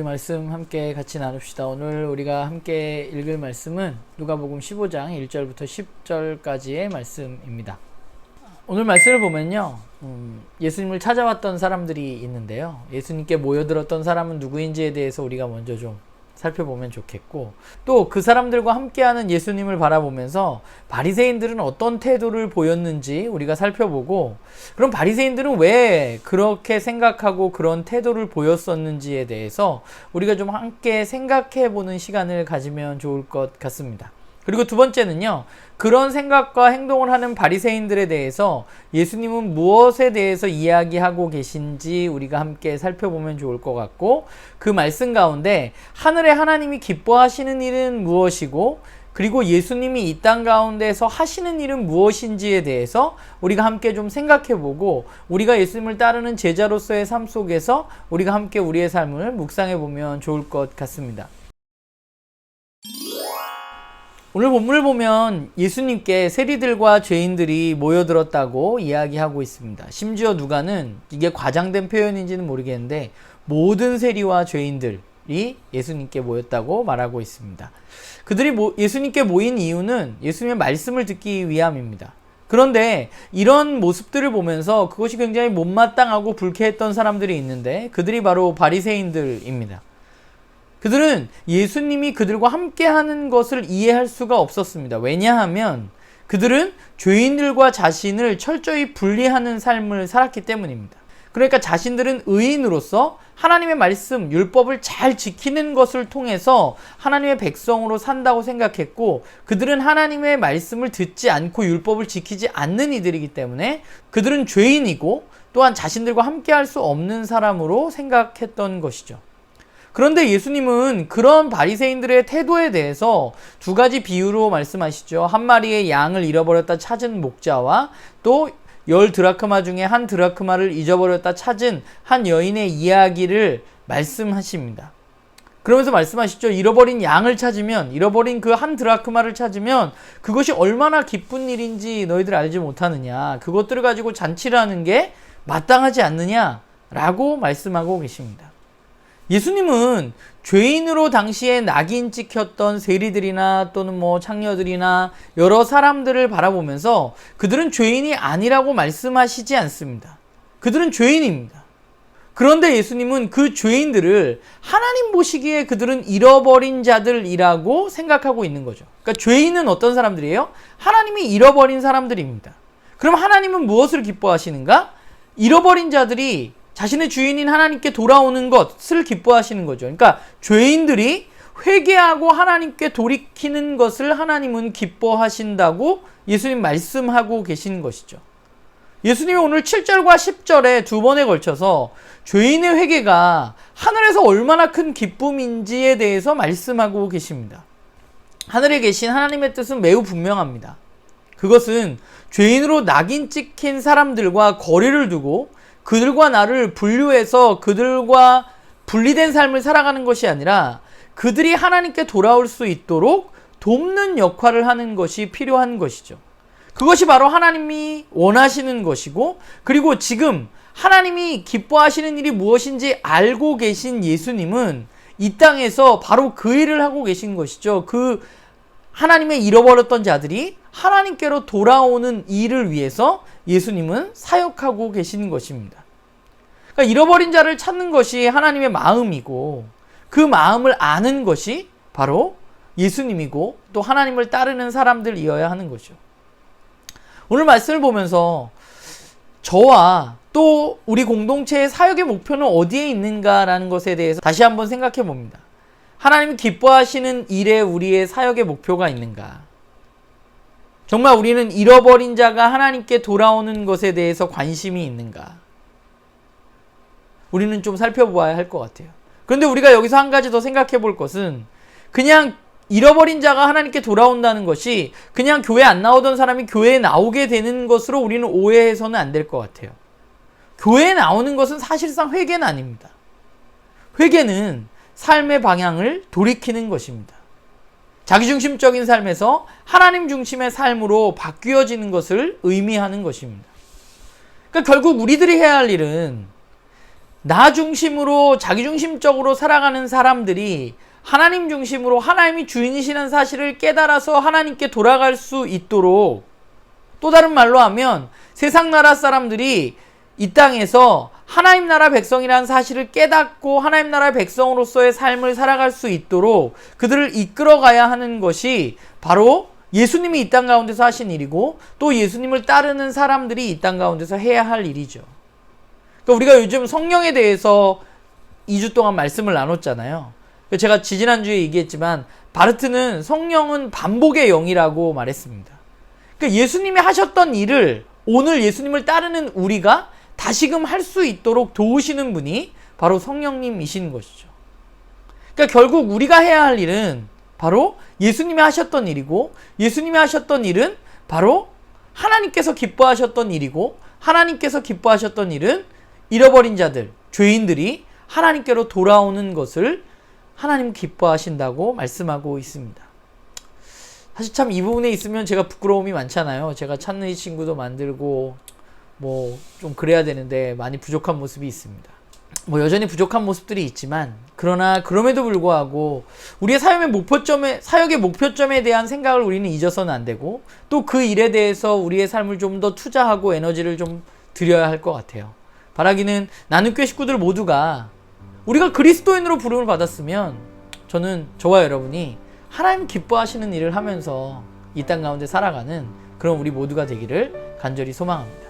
말씀 함께 같이 나눕시다. 오늘 우리가 함께 읽을 말씀은 누가복음 15장 1절부터 10절까지의 말씀입니다. 오늘 말씀을 보면요, 예수님을 찾아왔던 사람들이 있는데요, 예수님께 모여들었던 사람은 누구인지에 대해서 우리가 먼저 좀 살펴보면 좋겠고, 또 그 사람들과 함께하는 예수님을 바라보면서 바리새인들은 어떤 태도를 보였는지 우리가 살펴보고, 그럼 바리새인들은 왜 그렇게 생각하고 그런 태도를 보였었는지에 대해서 우리가 좀 함께 생각해보는 시간을 가지면 좋을 것 같습니다. 그리고 두 번째는요, 그런 생각과 행동을 하는 바리새인들에 대해서 예수님은 무엇에 대해서 이야기하고 계신지 우리가 함께 살펴보면 좋을 것 같고, 그 말씀 가운데 하늘의 하나님이 기뻐하시는 일은 무엇이고, 그리고 예수님이 이 땅 가운데서 하시는 일은 무엇인지에 대해서 우리가 함께 좀 생각해보고, 우리가 예수님을 따르는 제자로서의 삶 속에서 우리가 함께 우리의 삶을 묵상해보면 좋을 것 같습니다. 오늘 본문을 보면 예수님께 세리들과 죄인들이 모여들었다고 이야기하고 있습니다. 심지어 누가는, 이게 과장된 표현인지는 모르겠는데, 모든 세리와 죄인들이 예수님께 모였다고 말하고 있습니다. 그들이 예수님께 모인 이유는 예수님의 말씀을 듣기 위함입니다. 그런데 이런 모습들을 보면서 그것이 굉장히 못마땅하고 불쾌했던 사람들이 있는데, 그들이 바로 바리새인들입니다. 그들은 예수님이 그들과 함께하는 것을 이해할 수가 없었습니다. 왜냐하면 그들은 죄인들과 자신을 철저히 분리하는 삶을 살았기 때문입니다. 그러니까 자신들은 의인으로서 하나님의 말씀, 율법을 잘 지키는 것을 통해서 하나님의 백성으로 산다고 생각했고, 그들은 하나님의 말씀을 듣지 않고 율법을 지키지 않는 이들이기 때문에 그들은 죄인이고 또한 자신들과 함께할 수 없는 사람으로 생각했던 것이죠. 그런데 예수님은 그런 바리새인들의 태도에 대해서 두 가지 비유로 말씀하시죠. 한 마리의 양을 잃어버렸다 찾은 목자와 또 10드라크마 중에 한 드라크마를 잊어버렸다 찾은 한 여인의 이야기를 말씀하십니다. 그러면서 말씀하시죠. 잃어버린 양을 찾으면, 잃어버린 그 한 드라크마를 찾으면 그것이 얼마나 기쁜 일인지 너희들 알지 못하느냐. 그것들을 가지고 잔치를 하는 게 마땅하지 않느냐라고 말씀하고 계십니다. 예수님은 죄인으로 당시에 낙인 찍혔던 세리들이나 또는 창녀들이나 여러 사람들을 바라보면서 그들은 죄인이 아니라고 말씀하시지 않습니다. 그들은 죄인입니다. 그런데 예수님은 그 죄인들을 하나님 보시기에 그들은 잃어버린 자들이라고 생각하고 있는 거죠. 그러니까 죄인은 어떤 사람들이에요? 하나님이 잃어버린 사람들입니다. 그럼 하나님은 무엇을 기뻐하시는가? 잃어버린 자들이 자신의 주인인 하나님께 돌아오는 것을 기뻐하시는 거죠. 그러니까 죄인들이 회개하고 하나님께 돌이키는 것을 하나님은 기뻐하신다고 예수님 말씀하고 계시는 것이죠. 예수님이 오늘 7절과 10절에 두 번에 걸쳐서 죄인의 회개가 하늘에서 얼마나 큰 기쁨인지에 대해서 말씀하고 계십니다. 하늘에 계신 하나님의 뜻은 매우 분명합니다. 그것은 죄인으로 낙인 찍힌 사람들과 거리를 두고 그들과 나를 분류해서 그들과 분리된 삶을 살아가는 것이 아니라 그들이 하나님께 돌아올 수 있도록 돕는 역할을 하는 것이 필요한 것이죠. 그것이 바로 하나님이 원하시는 것이고, 그리고 지금 하나님이 기뻐하시는 일이 무엇인지 알고 계신 예수님은 이 땅에서 바로 그 일을 하고 계신 것이죠. 그 하나님의 잃어버렸던 자들이 하나님께로 돌아오는 일을 위해서 예수님은 사역하고 계시는 것입니다. 그러니까 잃어버린 자를 찾는 것이 하나님의 마음이고, 그 마음을 아는 것이 바로 예수님이고 또 하나님을 따르는 사람들이어야 하는 거죠. 오늘 말씀을 보면서 저와 또 우리 공동체의 사역의 목표는 어디에 있는가라는 것에 대해서 다시 한번 생각해 봅니다. 하나님이 기뻐하시는 일에 우리의 사역의 목표가 있는가? 정말 우리는 잃어버린 자가 하나님께 돌아오는 것에 대해서 관심이 있는가? 우리는 좀 살펴보아야 할 것 같아요. 그런데 우리가 여기서 한 가지 더 생각해 볼 것은, 그냥 잃어버린 자가 하나님께 돌아온다는 것이 그냥 교회 안 나오던 사람이 교회에 나오게 되는 것으로 우리는 오해해서는 안 될 것 같아요. 교회에 나오는 것은 사실상 회개는 아닙니다. 회개는 삶의 방향을 돌이키는 것입니다. 자기중심적인 삶에서 하나님 중심의 삶으로 바뀌어지는 것을 의미하는 것입니다. 그러니까 결국 우리들이 해야 할 일은 나 중심으로 자기 중심적으로 살아가는 사람들이 하나님 중심으로 하나님이 주인이시는 사실을 깨달아서 하나님께 돌아갈 수 있도록, 또 다른 말로 하면 세상 나라 사람들이 이 땅에서 하나님 나라 백성이라는 사실을 깨닫고 하나님 나라 백성으로서의 삶을 살아갈 수 있도록 그들을 이끌어가야 하는 것이 바로 예수님이 이 땅 가운데서 하신 일이고, 또 예수님을 따르는 사람들이 이 땅 가운데서 해야 할 일이죠. 그러니까 우리가 요즘 성령에 대해서 2주 동안 말씀을 나눴잖아요. 제가 지지난주에 얘기했지만 바르트는 성령은 반복의 영이라고 말했습니다. 그러니까 예수님이 하셨던 일을 오늘 예수님을 따르는 우리가 다시금 할 수 있도록 도우시는 분이 바로 성령님이신 것이죠. 그러니까 결국 우리가 해야 할 일은 바로 예수님이 하셨던 일이고, 예수님이 하셨던 일은 바로 하나님께서 기뻐하셨던 일이고, 하나님께서 기뻐하셨던 일은 잃어버린 자들, 죄인들이 하나님께로 돌아오는 것을 하나님 기뻐하신다고 말씀하고 있습니다. 사실 참 이 부분에 있으면 제가 부끄러움이 많잖아요. 제가 찾는 이 친구도 만들고 뭐 좀 그래야 되는데 많이 부족한 모습이 있습니다. 뭐 여전히 부족한 모습들이 있지만, 그러나 그럼에도 불구하고 우리의 사역의 목표점에 대한 생각을 우리는 잊어서는 안 되고, 또 그 일에 대해서 우리의 삶을 좀 더 투자하고 에너지를 좀 들여야 할 것 같아요. 바라기는 나눔교회 식구들 모두가 우리가 그리스도인으로 부름을 받았으면 저와 여러분이 하나님 기뻐하시는 일을 하면서 이 땅 가운데 살아가는 그런 우리 모두가 되기를 간절히 소망합니다.